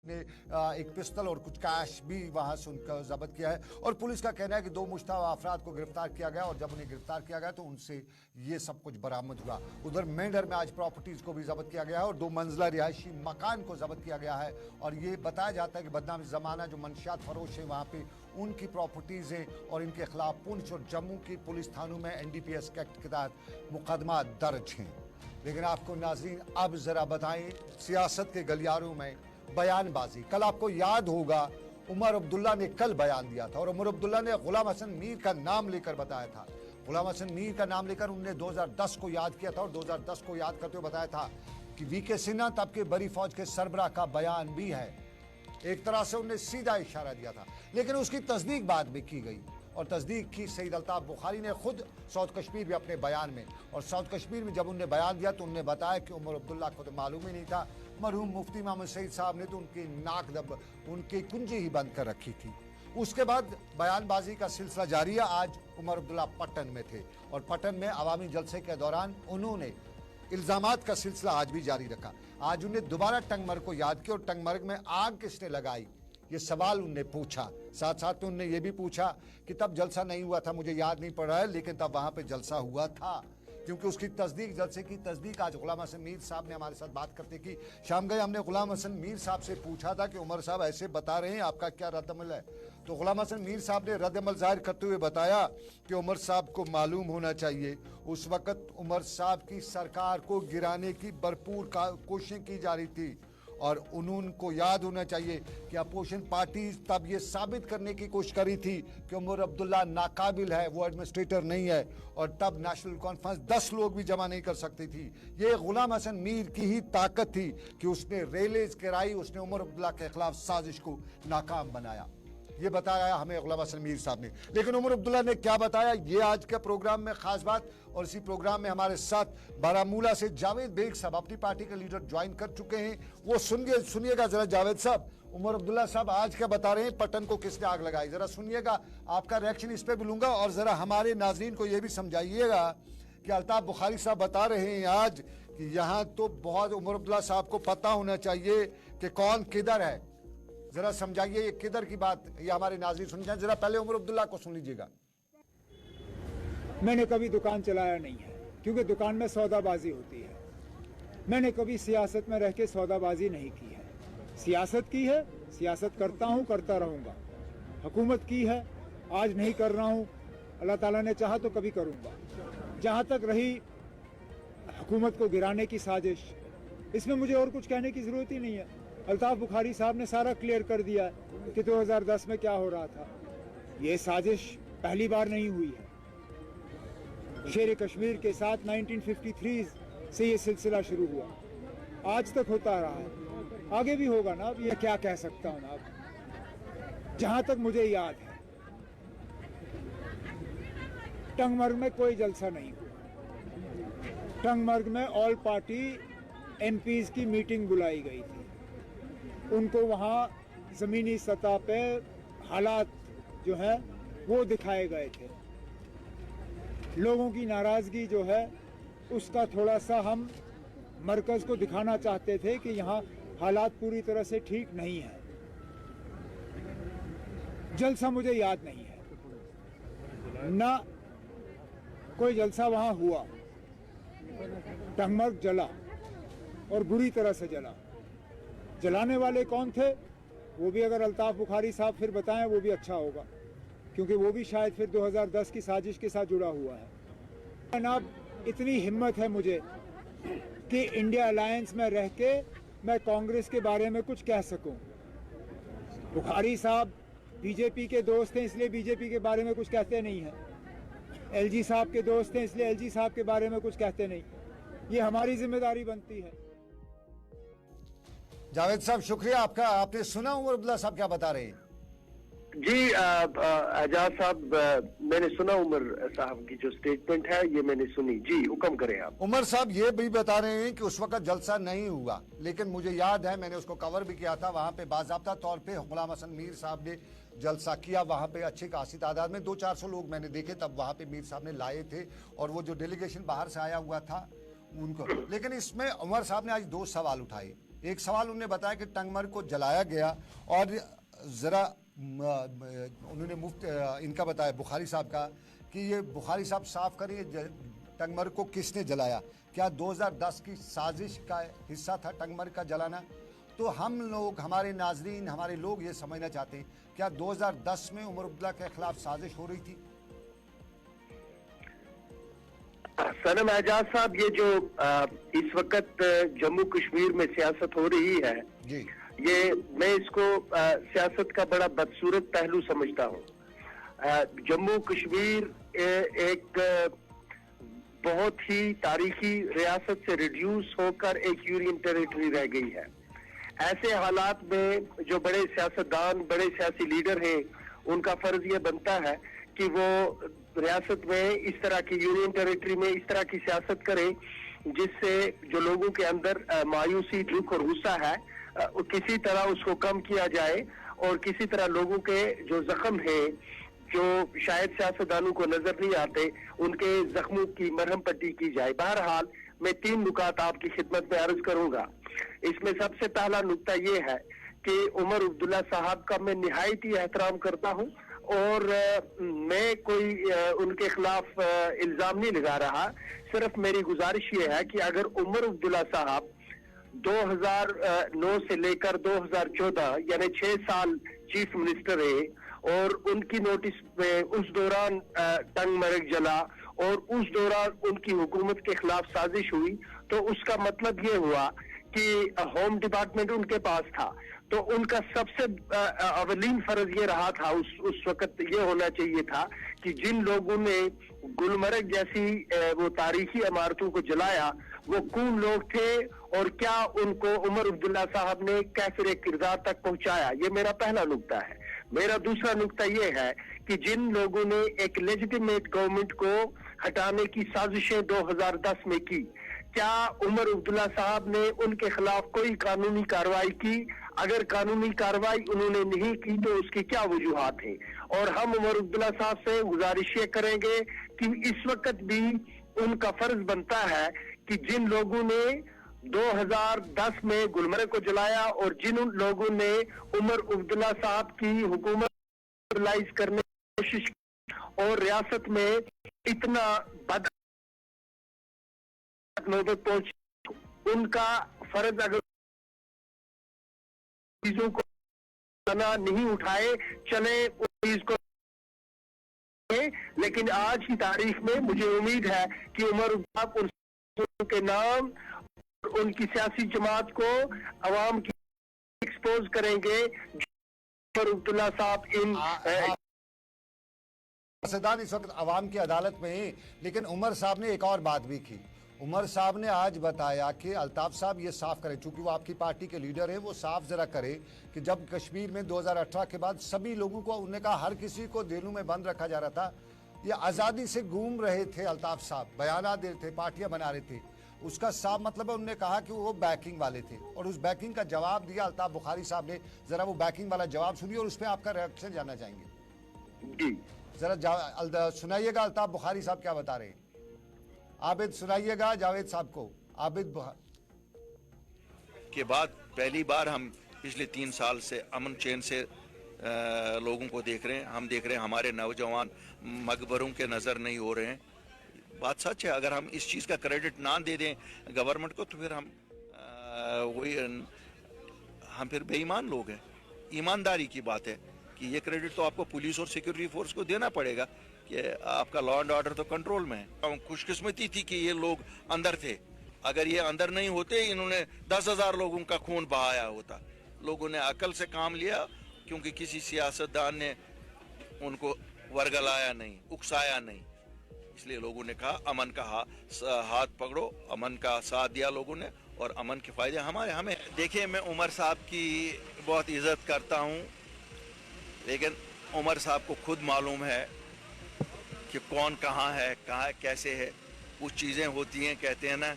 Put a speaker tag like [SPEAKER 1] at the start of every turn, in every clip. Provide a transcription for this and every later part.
[SPEAKER 1] ने एक पिस्तल और कुछ कैश भी वहां से उनका जब्त किया है। और पुलिस का कहना है कि 2 मुश्तबा अफराद को गिरफ्तार किया गया और जब उन्हें गिरफ्तार किया गया तो उनसे ये सब कुछ बरामद हुआ। उधर मेंढर में आज प्रॉपर्टीज को भी जब्त किया गया है और 2 मंजिला रिहायशी मकान को जब्त किया गया है। और ये बताया जाता है कि बदनाम जमाना जो मंशियात फरोश है वहाँ पे उनकी प्रॉपर्टीज हैं और इनके खिलाफ पुंछ और जम्मू की पुलिस थानों में NDPS एक्ट के तहत मुकदमा दर्ज हैं। लेकिन आपको नाज़रीन अब जरा बताएं, सियासत के गलियारों में बयानबाजी। कल आपको याद होगा उमर अब्दुल्ला ने कल बयान दिया था और उमर अब्दुल्ला ने गुलाम हसन मीर का नाम लेकर बताया था। गुलाम हसन मीर का नाम लेकर उन्होंने 2010 को याद किया था और 2010 को याद करते हुए बताया था कि VK सिन्हा तब के बड़ी फौज के सरबराह का बयान भी है। एक तरह से उन्होंने सीधा इशारा दिया था, लेकिन उसकी तस्दीक बाद में की गई और तस्दीक की सईद अल्ताफ बुखारी ने खुद साउथ कश्मीर में अपने बयान में। और साउथ कश्मीर में जब उन्होंने बयान दिया तो उन्होंने बताया कि उमर अब्दुल्ला को तो मालूम ही नहीं था। मरहूम मुफ्ती मोहम्मद सईद साहब ने तो उनकी नाक दब उनकी कुंजी ही बंद कर रखी थी। उसके बाद बयानबाजी का सिलसिला जारी है। आज उमर अब्दुल्ला पट्टन में थे और पट्टन में अवामी जलसे के दौरान उन्होंने इल्जामात का सिलसिला आज भी जारी रखा। आज उन्हें दोबारा टंगमर्ग को याद किया और टंगमर्ग में आग किसने लगाई ये सवाल उनने पूछा। साथ साथ में उनने ये भी पूछा कि तब जलसा नहीं हुआ था, मुझे याद नहीं पड़ रहा है, लेकिन तब वहां पे जलसा हुआ था। क्योंकि उसकी तस्दीक, जलसे की तस्दीक आज गुलाम हसन मीर साहब ने हमारे साथ बात करते की। शाम गए हमने गुलाम हसन मीर साहब से पूछा था कि उमर साहब ऐसे बता रहे हैं, आपका क्या रद्दअमल है? तो गुलाम हसन मीर साहब ने रद्दअमल जाहिर करते हुए बताया कि उमर साहब को मालूम होना चाहिए उस वक्त उमर साहब की सरकार को गिराने की भरपूर कोशिशें की जा रही थी और उनको याद होना चाहिए कि अपोजिशन पार्टी तब ये साबित करने की कोशिश करी थी कि उमर अब्दुल्ला नाकाबिल है, वो एडमिनिस्ट्रेटर नहीं है और तब नेशनल कॉन्फ्रेंस 10 लोग भी जमा नहीं कर सकती थी। ये गुलाम हसन मीर की ही ताकत थी कि उसने रेलेज कराई, उसने उमर अब्दुल्ला के खिलाफ साजिश को नाकाम बनाया। ये बताया हमें गुलाम हसन मीर साहब ने। लेकिन उमर अब्दुल्ला ने क्या बताया, ये आज के प्रोग्राम में खास बात। और इसी प्रोग्राम में हमारे साथ बारामूला से जावेद बेग साहब अपनी पार्टी के लीडर ज्वाइन कर चुके हैं। वो सुनिएगा जरा जावेद साहब, उमर अब्दुल्ला साहब आज क्या बता रहे हैं, पट्टन को किसने आग लगाई, जरा सुनिएगा। आपका रिएक्शन इस पे भी लूंगा और जरा हमारे नाजरीन को यह भी समझाइएगा कि अल्ताफ बुखारी साहब बता रहे हैं आज कि यहाँ तो बहुत उमर अब्दुल्ला साहब को पता होना चाहिए कि कौन किधर है। जरा समझाइए ये किधर की बात, ये हमारे नाज़रीन सुन जाए। जरा पहले उमर अब्दुल्ला को सुन लीजिएगा।
[SPEAKER 2] मैंने कभी दुकान चलाया नहीं है क्योंकि दुकान में सौदाबाजी होती है। मैंने कभी सियासत में रह के सौदाबाजी नहीं की है। सियासत की है, सियासत करता हूं, करता रहूंगा। हुकूमत की है, आज नहीं कर रहा हूं, अल्लाह ताला ने चाहा तो कभी करूंगा। जहां तक रही हुकूमत को गिराने की साजिश, इसमें मुझे और कुछ कहने की जरूरत ही नहीं है। अल्ताफ बुखारी साहब ने सारा क्लियर कर दिया कि 2010 में क्या हो रहा था। ये साजिश पहली बार नहीं हुई है। शेर कश्मीर के साथ 1953 से ये सिलसिला शुरू हुआ, आज तक होता रहा है, आगे भी होगा ना। अब ये क्या कह सकता हूं ना। अब जहां तक मुझे याद है टंगमर्ग में कोई जलसा नहीं हुआ। टंगमर्ग में ऑल पार्टी MPs की मीटिंग बुलाई गई थी। उनको वहाँ ज़मीनी सतह पे हालात जो है वो दिखाए गए थे। लोगों की नाराज़गी जो है उसका थोड़ा सा हम मरकज़ को दिखाना चाहते थे कि यहाँ हालात पूरी तरह से ठीक नहीं है। जलसा मुझे याद नहीं है, ना कोई जलसा वहाँ हुआ। टंगमर्ग जला और बुरी तरह से जला। जलाने वाले कौन थे वो भी अगर अल्ताफ बुखारी साहब फिर बताएं वो भी अच्छा होगा, क्योंकि वो भी शायद फिर 2010 की साजिश के साथ जुड़ा हुआ है। जनाब, इतनी हिम्मत है मुझे कि इंडिया अलायंस में रह के मैं कांग्रेस के बारे में कुछ कह सकूं। बुखारी साहब बीजेपी के दोस्त हैं इसलिए बीजेपी के बारे में कुछ कहते नहीं हैं। LG साहब के दोस्त हैं इसलिए LG साहब के बारे में कुछ कहते नहीं। ये हमारी जिम्मेदारी बनती है।
[SPEAKER 1] जावेद साहब शुक्रिया आपका। आपने सुना उमर अब्दुल्ला साहब क्या बता रहे हैं?
[SPEAKER 3] जी एजाज साहब, मैंने सुना उमर साहब की जो स्टेटमेंट है ये मैंने सुनी। जी हुक्म करें आप।
[SPEAKER 1] उमर साहब ये भी बता रहे हैं कि उस वक्त जलसा नहीं हुआ, लेकिन मुझे याद है मैंने उसको कवर भी किया था। वहां पे बाज़ाब्ता तौर पे गुलाम हसन मीर साहब ने जलसा किया। वहां पे अच्छी खासी तादाद में 200-400 लोग मैंने देखे तब वहां पे मीर साहब ने लाए थे और वो जो डेलीगेशन बाहर से आया हुआ था उनको। लेकिन इसमें उमर साहब ने आज 2 सवाल उठाए। एक सवाल उन्होंने बताया कि टंगमर्ग को जलाया गया और ज़रा उन्होंने इनका बताया बुखारी साहब का कि ये बुखारी साहब साफ करिए टंगमर्ग को किसने जलाया, क्या 2010 की साजिश का हिस्सा था टंगमर्ग का जलाना? तो हम लोग, हमारे नाजरीन, हमारे लोग ये समझना चाहते हैं क्या 2010 में उमर अब्दुल्ला के खिलाफ साजिश हो रही थी?
[SPEAKER 3] सनम एजाज साहब, ये जो इस वक्त जम्मू कश्मीर में सियासत हो रही है
[SPEAKER 1] जी,
[SPEAKER 3] ये मैं इसको सियासत का बड़ा बदसूरत पहलू समझता हूँ। जम्मू कश्मीर एक बहुत ही तारीखी रियासत से रिड्यूस होकर एक यूनियन टेरिटरी रह गई है। ऐसे हालात में जो बड़े सियासतदान, बड़े सियासी लीडर हैं, उनका फर्ज ये बनता है कि वो रियासत में इस तरह की यूनियन टेरिटरी में इस तरह की सियासत करें जिससे जो लोगों के अंदर मायूसी, दुख और गुस्सा है किसी तरह उसको कम किया जाए और किसी तरह लोगों के जो जख्म है, जो शायद सियासतदानों को नजर नहीं आते, उनके जख्मों की मरहम पट्टी की जाए। बहरहाल मैं 3 नुकात आपकी खिदमत में अर्ज करूंगा। इसमें सबसे पहला नुकता ये है कि उमर अब्दुल्ला साहब का मैं निहायत ही एहतराम करता हूं और मैं कोई उनके खिलाफ इल्जाम नहीं लगा रहा। सिर्फ मेरी गुजारिश ये है कि अगर उमर अब्दुल्ला साहब 2009 से लेकर 2014 यानी 6 साल चीफ मिनिस्टर रहे और उनकी नोटिस में उस दौरान टंगमर्ग जला और उस दौरान उनकी हुकूमत के खिलाफ साजिश हुई, तो उसका मतलब ये हुआ कि होम डिपार्टमेंट उनके पास था, तो उनका सबसे अवलीन फर्ज ये रहा था उस वक्त ये होना चाहिए था कि जिन लोगों ने गुलमर्ग जैसी वो तारीखी इमारतों को जलाया वो कौन लोग थे और क्या उनको उमर अब्दुल्ला साहब ने कैफिर किरदार तक पहुंचाया। ये मेरा पहला नुक्ता है। मेरा दूसरा नुक्ता ये है कि जिन लोगों ने एक लेजिटिमेट गवर्नमेंट को हटाने की साजिशें 2010 में की, क्या उमर अब्दुल्ला साहब ने उनके खिलाफ कोई कानूनी कार्रवाई की? अगर कानूनी कार्रवाई उन्होंने नहीं की तो उसकी क्या वजूहात है? और हम उमर अब्दुल्ला साहब से गुजारिश ये करेंगे कि इस वक्त भी उनका फर्ज बनता है कि जिन लोगों ने 2010 में गुलमर्ग को जलाया और जिन लोगों ने उमर अब्दुल्ला साहब की हुकूमत रिलाइज करने की कोशिश की और रियासत में इतना बद नौबत पहुंची, उनका फर्ज अगर चीजों को नहीं उठाए चले उस चीज को, लेकिन आज की तारीख में मुझे उम्मीद है कि उमर उनके नाम उनकी सियासी जमात को अवाम की एक्सपोज करेंगे। उमर अब्दुल्ला साहब इन
[SPEAKER 1] सियासतदान इस वक्त अवाम की अदालत में ही, लेकिन उमर साहब ने एक और बात भी की। उमर साहब ने आज बताया कि अल्ताफ साहब ये साफ करें, चूंकि वो आपकी पार्टी के लीडर हैं, वो साफ जरा करें कि जब कश्मीर में 2018 के बाद सभी लोगों को, उन्होंने कहा हर किसी को जेलों में बंद रखा जा रहा था, ये आज़ादी से घूम रहे थे अल्ताफ साहब, बयानात दे रहे थे, पार्टियां बना रहे थे, उसका साफ मतलब है उन्होंने कहा कि वो बैकिंग वाले थे और उस बैकिंग का जवाब दिया अल्ताफ बुखारी साहब ने। जरा वो बैकिंग वाला जवाब सुनिए और उस पर आपका रिएक्शन जानना चाहेंगे। जरा सुनाइएगा अल्ताफ बुखारी साहब क्या बता रहे हैं। आबिद सुनाइएगा जावेद साहब को। आबिद
[SPEAKER 4] के बाद पहली बार हम पिछले 3 साल से अमन चैन से लोगों को देख रहे हैं। हम देख रहे हैं हमारे नौजवान मकबरों के नज़र नहीं हो रहे हैं। बात सच है। अगर हम इस चीज़ का क्रेडिट ना दे दें गवर्नमेंट को तो फिर हम फिर बेईमान लोग हैं। ईमानदारी की बात है कि ये क्रेडिट तो आपको पुलिस और सिक्योरिटी फोर्स को देना पड़ेगा कि आपका लॉ एंड ऑर्डर तो कंट्रोल में है। खुशकिस्मती थी कि ये लोग अंदर थे। अगर ये अंदर नहीं होते, इन्होंने 10,000 लोगों का खून बहाया होता। लोगों ने अकल से काम लिया क्योंकि किसी सियासतदान ने उनको वर्गलाया नहीं, उकसाया नहीं। इसलिए लोगों ने कहा अमन का हाथ पकड़ो, अमन का साथ दिया लोगों ने और अमन के फायदे हमें। देखिए, मैं उमर साहब की बहुत इज्जत करता हूँ, लेकिन उमर साहब को खुद मालूम है कि कौन कहाँ है, कैसे है। कुछ चीज़ें होती हैं, कहते हैं ना,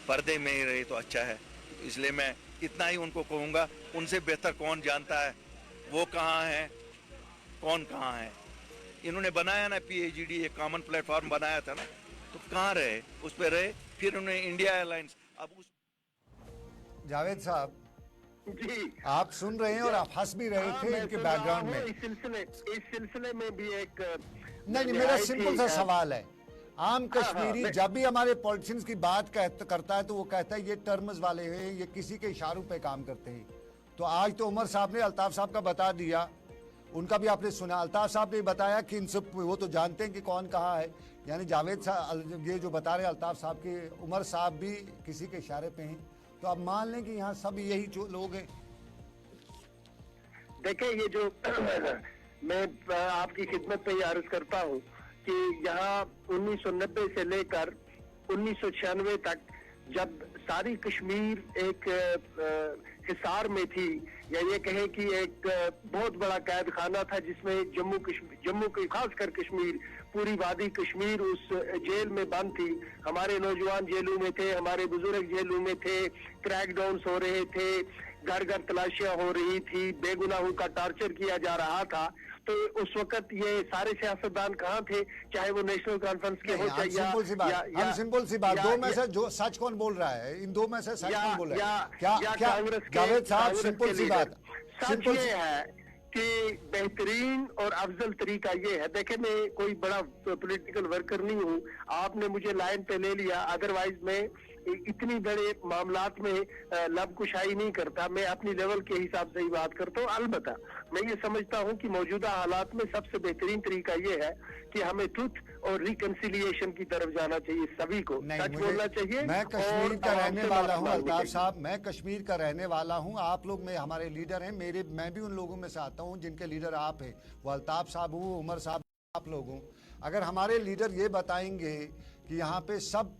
[SPEAKER 4] पर्दे में ही रहे तो अच्छा है। इसलिए मैं इतना ही उनको कहूँगा, उनसे बेहतर कौन जानता है वो कहाँ है, कौन कहाँ है। इन्होंने बनाया ना PAGD, एक कॉमन प्लेटफॉर्म बनाया था ना, तो कहाँ रहे, उस पर रहे। फिर उन्होंने इंडिया एयरलाइंस, अब उस
[SPEAKER 1] जावेद साहब,
[SPEAKER 3] जी
[SPEAKER 1] आप सुन रहे हैं और आप हंस भी रहे
[SPEAKER 3] हाँ,
[SPEAKER 1] थे
[SPEAKER 3] मैं
[SPEAKER 1] इनके
[SPEAKER 3] सुन रहा
[SPEAKER 1] बैकग्राउंड
[SPEAKER 3] हूँ।
[SPEAKER 1] में।
[SPEAKER 3] इस सिलसिले में भी एक
[SPEAKER 1] नहीं, मेरा सिंपल सा सवाल है। आम कश्मीरी जब भी हमारे पॉलिटिशियंस की बात करता है तो वो कहता है ये टर्म्स वाले हैं, ये किसी के इशारों पे काम करते हैं। तो आज तो उमर साहब ने अल्ताफ साहब का बता दिया, उनका भी आपने सुना। अल्ताफ साहब ने बताया कि इन सब वो तो जानते हैं कि कौन कहाँ है, यानी जावेद साहब ये जो बता रहे हैं अल्ताफ साहब के, उमर साहब भी किसी के इशारे पे हैं। तो आप मान लें कि यहाँ सब यही जो लोग हैं।
[SPEAKER 3] देखिए, ये जो मैं आपकी खिदमत पे ये अर्ज करता हूँ कि यहाँ 1990 से लेकर 1996 तक जब सारी कश्मीर एक हिसार में थी, या ये कहें कि एक बहुत बड़ा कैद खाना था जिसमें जम्मू के खासकर कश्मीर, पूरी वादी कश्मीर उस जेल में बंद थी। हमारे नौजवान जेलों में थे, हमारे बुजुर्ग जेलों में थे, क्रैकडाउन हो रहे थे, घर घर तलाशियां हो रही थी, बेगुनाहों का टॉर्चर किया जा रहा था। तो उस वक्त ये सारे सियासतदान कहाँ थे, चाहे वो नेशनल कॉन्फ्रेंस के हो चाहे
[SPEAKER 1] सिंपल सी बात, दो में से जो सच कौन बोल रहा है, इन दो में से सच कौन बोल रहा है? क्या
[SPEAKER 3] कांग्रेस
[SPEAKER 1] जावेद साहब, सिंपल सी बात,
[SPEAKER 3] सच ये है कि बेहतरीन और अफजल तरीका ये है। देखे, मैं कोई बड़ा पॉलिटिकल वर्कर नहीं हूँ, आपने मुझे लाइन पे ले लिया, अदरवाइज मैं इतनी बड़े मामलात में लबकुशाई नहीं करता, मैं अपनी लेवल के हिसाब से ही बात करता हूँ। अलबत्ता मैं ये समझता हूँ कि मौजूदा हालात में सबसे बेहतरीन तरीका ये है कि हमें ट्रुथ और रिकंसिलिएशन की तरफ जाना चाहिए, सभी को सच बोलना चाहिए।
[SPEAKER 1] मैं कश्मीर का रहने वाला हूँ अल्ताफ साहब, मैं कश्मीर का रहने वाला हूँ। आप लोग में हमारे लीडर हैं, मैं भी उन लोगों में से आता हूँ जिनके लीडर आप हैं। वो अल्ताफ साहब हूँ, उमर साहब आप लोग हूँ। अगर हमारे लीडर ये बताएंगे कि यहाँ पे सब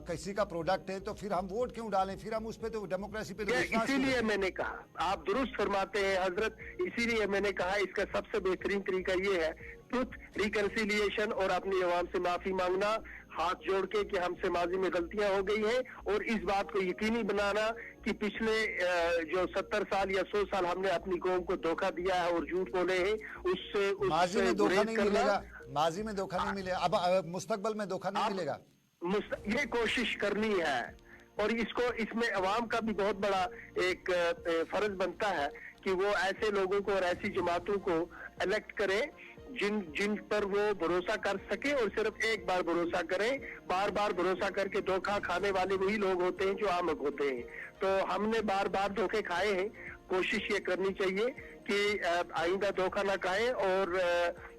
[SPEAKER 1] किसी का प्रोडक्ट है तो फिर हम वोट क्यों डालें? फिर हम उस पे तो डेमोक्रेसी पे
[SPEAKER 3] इसीलिए मैंने कहा, आप दुरुस्त फरमाते हैं हजरत, इसीलिए मैंने कहा इसका सबसे बेहतरीन तरीका ये है ट्रुथ, रिकंसिलिएशन और अपनी आवाम से माफी मांगना, हाथ जोड़ के कि हमसे माजी में गलतियां हो गई हैं, और इस बात को यकीनी बनाना कि पिछले जो 70 साल या 100 साल हमने अपनी कौम को धोखा दिया है और झूठ बोले हैं, उससे
[SPEAKER 1] माजी में धोखा नहीं मिलेगा, माजी में धोखा नहीं मिलेगा, अब मुस्तकबल में धोखा नहीं मिलेगा।
[SPEAKER 3] ये कोशिश करनी है, और इसमें अवाम का भी बहुत बड़ा एक फर्ज बनता है कि वो ऐसे लोगों को और ऐसी जमातों को इलेक्ट करें जिन पर वो भरोसा कर सके, और सिर्फ एक बार भरोसा करें। बार बार भरोसा करके धोखा खाने वाले वही लोग होते हैं जो आमक होते हैं। तो हमने बार बार धोखे खाए हैं, कोशिश ये करनी चाहिए कि आइंदा धोखा ना खाएं, और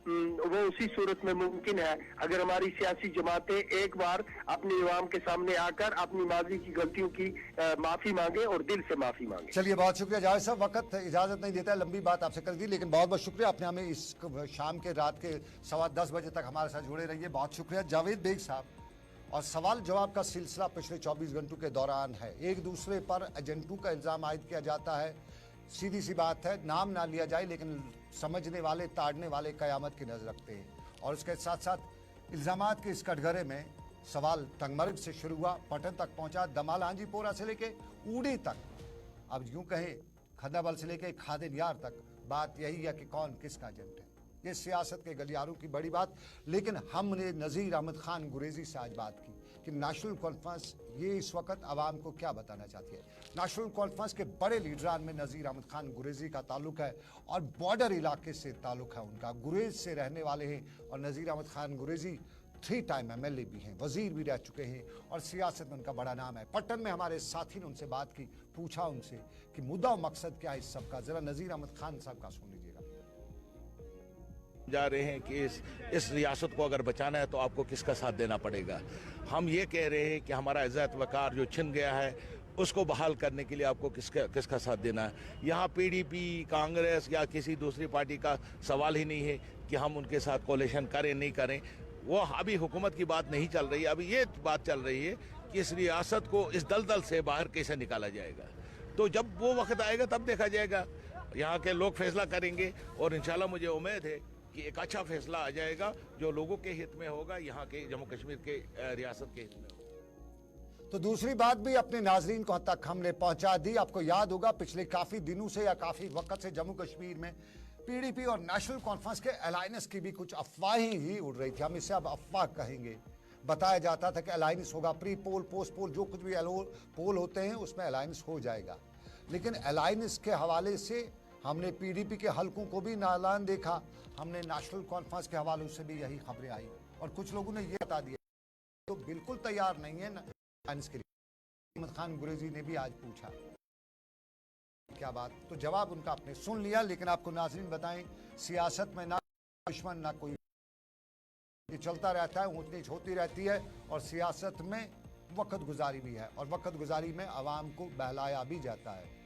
[SPEAKER 3] वो उसी सूरत में मुमकिन है अगर हमारी सियासी जमातें एक बार अपनी अवाम के सामने आकर अपनी माजी की गलतियों की माफी मांगे और दिल से माफी मांगे।
[SPEAKER 1] चलिए, बहुत शुक्रिया जावेद साहब, वक्त इजाजत नहीं देता है, लंबी बात आपसे कर दी, लेकिन बहुत बहुत शुक्रिया, आपने हमें इस शाम के रात के 10:15 बजे तक हमारे साथ जुड़े रहिए। बहुत शुक्रिया जावेद बेग साहब। और सवाल जवाब का सिलसिला पिछले 24 घंटों के दौरान है। एक दूसरे पर एजेंटों का इल्जाम आयद किया जाता है, सीधी सी बात है, नाम ना लिया जाए, लेकिन समझने वाले, ताड़ने वाले कयामत की नजर रखते हैं। और उसके साथ साथ इल्जामात के इस कटघरे में सवाल टंगमर्ग से शुरू हुआ, पटन तक पहुंचा, दमाल हांजीपोरा से लेके ऊड़ी तक, अब यूं कहें खंदाबल से लेके खादिन यार तक, बात यही है कि कौन किसका एजेंट है। ये सियासत के गलियारों की बड़ी बात। लेकिन हमने नज़ीर अहमद खान गुरेजी से आज बात की कि नेशनल कॉन्फ्रेंस ये इस वक्त आवाम को क्या बताना चाहती है। नेशनल कॉन्फ्रेंस के बड़े लीडरान में नज़ीर अहमद खान गुरेजी का ताल्लुक है और बॉर्डर इलाके से ताल्लुक है उनका, गुरेज से रहने वाले हैं। और नज़ीर अहमद खान गुरेजी 3 टाइम MLA भी हैं, वजीर भी रह चुके हैं और सियासत में उनका बड़ा नाम है। पट्टन में हमारे साथी ने उनसे बात की, पूछा उनसे कि मुद्दा और मकसद क्या है इस सब का। जरा नज़ीर अहमद खान साहब का सुन लीजिएगा।
[SPEAKER 5] जा रहे हैं कि इस रियासत को अगर बचाना है तो आपको किसका साथ देना पड़ेगा। हम ये कह रहे हैं कि हमारा इज्जत वकार जो छिन गया है उसको बहाल करने के लिए आपको किसका साथ देना है। यहाँ PDP, कांग्रेस या किसी दूसरी पार्टी का सवाल ही नहीं है कि हम उनके साथ कोalition करें नहीं करें। वो अभी हुकूमत की बात नहीं चल रही है, अभी ये बात चल रही है कि इस रियासत को इस दलदल से बाहर कैसे निकाला जाएगा। तो जब वो वक्त आएगा तब देखा जाएगा, यहाँ के लोग फैसला करेंगे और इंशाल्लाह मुझे उम्मीद है कि एक अच्छा फैसला आ जाएगा जो लोगों के हित में होगा, यहाँ के जम्मू कश्मीर के रियासत के हित में होगा।
[SPEAKER 1] तो दूसरी बात भी अपने नाजरीन को तक हमने पहुंचा दी। आपको याद होगा पिछले काफी दिनों से या काफी वक्त से जम्मू कश्मीर में PDP और नेशनल कॉन्फ्रेंस के अलायंस की भी कुछ अफवाहें ही उड़ रही थी। हम इसे अब अफवाह कहेंगे। बताया जाता था कि अलायंस होगा, प्री पोल, पोस्ट पोल, जो कुछ भी पोल होते हैं उसमें अलायंस हो जाएगा। लेकिन अलायंस के हवाले से हमने पीडीपी के हलकों को भी नालान देखा, हमने नेशनल कॉन्फ्रेंस के हवाले से भी यही खबरें आई और कुछ लोगों ने ये बता दिया तो बिल्कुल तैयार नहीं है अलायंस के लिए। अहमद खान गुरेजी ने भी आज पूछा क्या बात, तो जवाब उनका आपने सुन लिया। लेकिन आपको नाज़रीन बताएं, सियासत में ना दुश्मन ना कोई, ये चलता रहता है, ऊंच नीच होती रहती है और सियासत में वक्त गुजारी भी है और वक्त गुजारी में आवाम को बहलाया भी जाता है।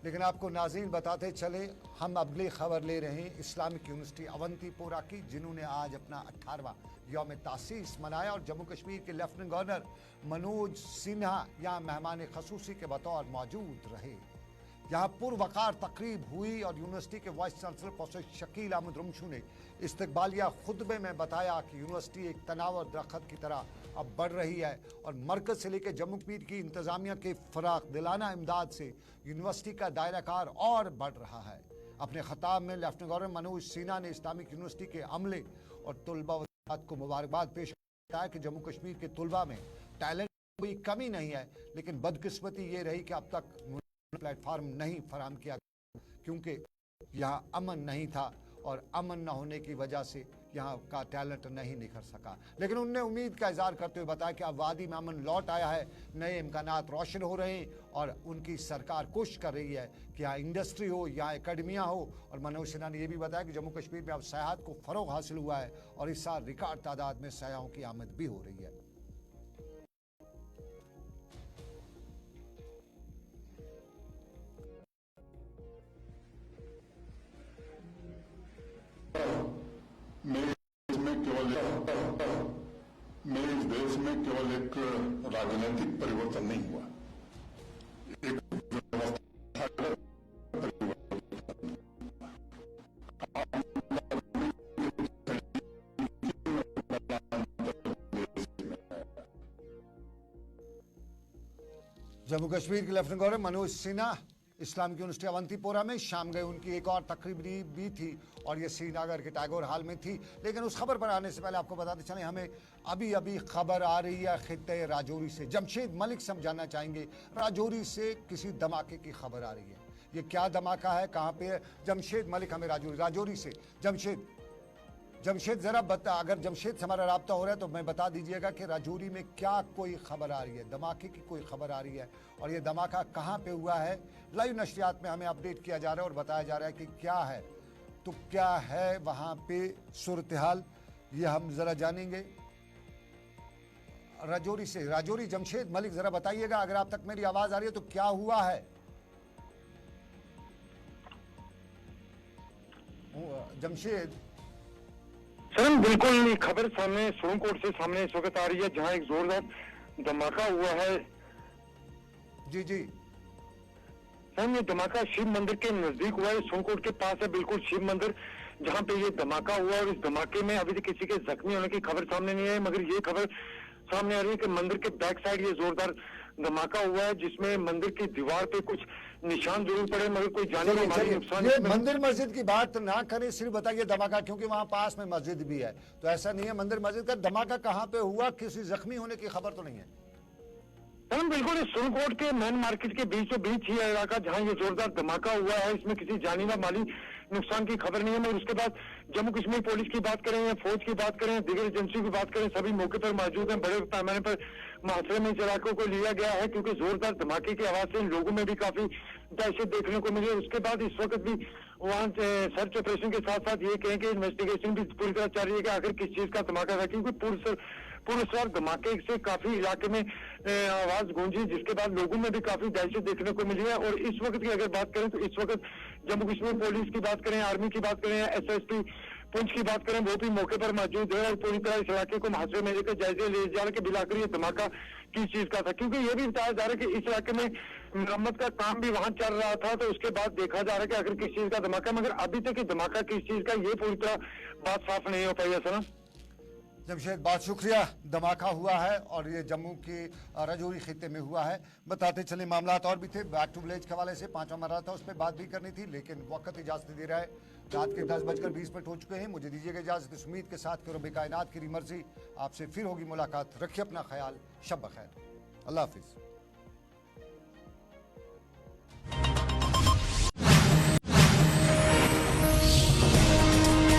[SPEAKER 1] लेकिन आपको नाज़रीन बताते चले, हम अगली खबर ले रहे हैं इस्लामिक यूनिवर्सिटी अवंतीपोरा की, जिन्होंने आज अपना 18वां यौम तासीस मनाया और जम्मू कश्मीर के लेफ्टिनेंट गवर्नर मनोज सिन्हा यहाँ मेहमान खसूसी के बतौर मौजूद रहे। यहाँ पुरवकार तकरीब हुई और यूनिवर्सिटी के vice chancellor professor Shakeel Ahmad रुमशू ने इस्तकबालिया खुतबे में बताया कि यूनिवर्सिटी एक तनावर दरख्त की तरह अब बढ़ रही है और मरकज से लेकर जम्मू कश्मीर की इंतजामिया के फराख दिलाना इमदाद से यूनिवर्सिटी का दायराकार और बढ़ रहा है। अपने खिताब में लेफ्टिनेंट गवर्नर मनोज सिन्हा ने इस्लामिक यूनिवर्सिटी के अमले और तलबा को मुबारकबाद पेश किया कि जम्मू कश्मीर के तलबा में टैलेंट कोई कमी नहीं है, लेकिन बदकिस्मती ये रही कि अब तक प्लेटफॉर्म नहीं फराहम किया क्योंकि यहाँ अमन नहीं था और अमन न होने की वजह से यहाँ का टैलेंट नहीं निखर सका। लेकिन उनने उम्मीद का इजहार करते हुए बताया कि अब वादी में अमन लौट आया है, नए इम्कानात रोशन हो रहे हैं और उनकी सरकार कोशिश कर रही है कि यहाँ इंडस्ट्री हो, यहाँ एकेडमिया हो। और मनोज सिन्हा ने यह भी बताया कि जम्मू कश्मीर में अब सयाहत को फ़रोग हासिल हुआ है और इस साल रिकॉर्ड तादाद में सयाहों की आमद भी हो रही है।
[SPEAKER 6] मेरे इस देश में केवल एक राजनीतिक परिवर्तन नहीं हुआ, एक व्यवस्थागत परिवर्तन।
[SPEAKER 1] जम्मू कश्मीर के lieutenant governor Manoj Sinha Islamic university Awantipora में शाम गए, उनकी एक और तकरीब भी थी और ये श्रीनगर के टैगोर हाल में थी। लेकिन उस खबर पर आने से पहले आपको बताते चलें, हमें अभी अभी खबर आ रही है खित्ते राजौरी से। जमशेद मलिक से हम जानना चाहेंगे, राजौरी से किसी धमाके की खबर आ रही है, ये क्या धमाका है, कहाँ पे है? जमशेद मलिक हमें राजौरी से। जमशेद जरा बता, अगर जमशेद से हमारा राब्ता हो रहा है तो मैं बता दीजिएगा कि राजौरी में क्या कोई खबर आ रही है, धमाके की कोई खबर आ रही है और ये धमाका कहाँ पे हुआ है। लाइव नशरियात में हमें अपडेट किया जा रहा है और बताया जा रहा है कि क्या है, तो क्या है वहाँ पे सूरत हाल, ये हम जरा जानेंगे राजौरी से। राजौरी जमशेद मलिक जरा बताइएगा, अगर आप तक मेरी आवाज आ रही है तो क्या हुआ है जमशेद?
[SPEAKER 3] सर बिल्कुल खबर सामने सोनकोट से सामने इस वक्त आ रही है, जहां एक जोरदार धमाका हुआ है।
[SPEAKER 1] जी जी
[SPEAKER 3] सर, ये धमाका शिव मंदिर के नजदीक हुआ है, सोनकोट के पास है बिल्कुल शिव मंदिर, जहां पे ये धमाका हुआ। और इस धमाके में अभी तक किसी के जख्मी होने की खबर सामने नहीं आई, मगर ये खबर सामने आ रही है कि मंदिर के बैक साइड ये जोरदार धमाका हुआ है, जिसमें मंदिर की दीवार पे कुछ निशान जरूर पड़े, मगर कोई जाने का माली नुकसान।
[SPEAKER 1] ये मंदिर मस्जिद की बात ना करें, सिर्फ बताइए धमाका, क्योंकि वहां पास में मस्जिद भी है, तो ऐसा नहीं है मंदिर मस्जिद का धमाका कहाँ पे हुआ, किसी जख्मी होने की खबर तो नहीं है?
[SPEAKER 3] बिल्कुल सोनकोट के मेन मार्केट के बीचों बीच ही इलाका जहां ये जोरदार धमाका हुआ है, इसमें किसी जानी व माली नुकसान की खबर नहीं है। मगर उसके बाद जम्मू कश्मीर पुलिस की बात करें या फौज की बात करें, दीगर एजेंसियों की बात करें, सभी मौके पर मौजूद हैं। बड़े पैमाने पर मुहासरे में इस इलाकों को लिया गया है, क्योंकि जोरदार धमाके की आवाज से लोगों में भी काफी दहशत देखने को मिली। उसके बाद इस वक्त भी वहाँ सर्च ऑपरेशन के साथ साथ ये कहें कि इन्वेस्टिगेशन भी पूरी तरह चल रही है कि आखिर किस चीज का धमाका था, क्योंकि पुरस्कार धमाके से काफी इलाके में आवाज गूंजी, जिसके बाद लोगों में भी काफी दहशत देखने को मिली है। और इस वक्त की अगर बात करें तो इस वक्त जम्मू कश्मीर पुलिस की बात करें, आर्मी की बात करें, SSP पुंछ की बात करें, वो भी मौके पर मौजूद है और पूरी तरह इस इलाके को मुहासरे में लेकर जायजे ले जा रहे कि बिलाकर ये धमाका किस चीज का था, क्योंकि ये भी बताया जा रहा है कि इस इलाके में मरम्मत का काम भी वहां चल रहा था। तो उसके बाद देखा जा रहा है कि आखिर किस चीज का धमाका, मगर अभी तक धमाका किस चीज का ये पूरी तरह बात साफ नहीं हो पाई है। सर
[SPEAKER 1] जमशेद बहुत शुक्रिया। धमाका हुआ है और ये जम्मू के रजौरी खित्ते में हुआ है। बताते चले मामला और भी थे। बैक टू विलेज के हवाले से 5वां मरहला था, उस पर बात भी करनी थी, लेकिन वक्त इजाजत दे रहा है। रात के 10:20 हो चुके हैं। मुझे दीजिएगा इजाजत इस उम्मीद के साथ कि रब कायनात की मर्जी आपसे फिर होगी मुलाकात। रखिए अपना ख्याल। शब बखैर। अल्लाह हाफिज।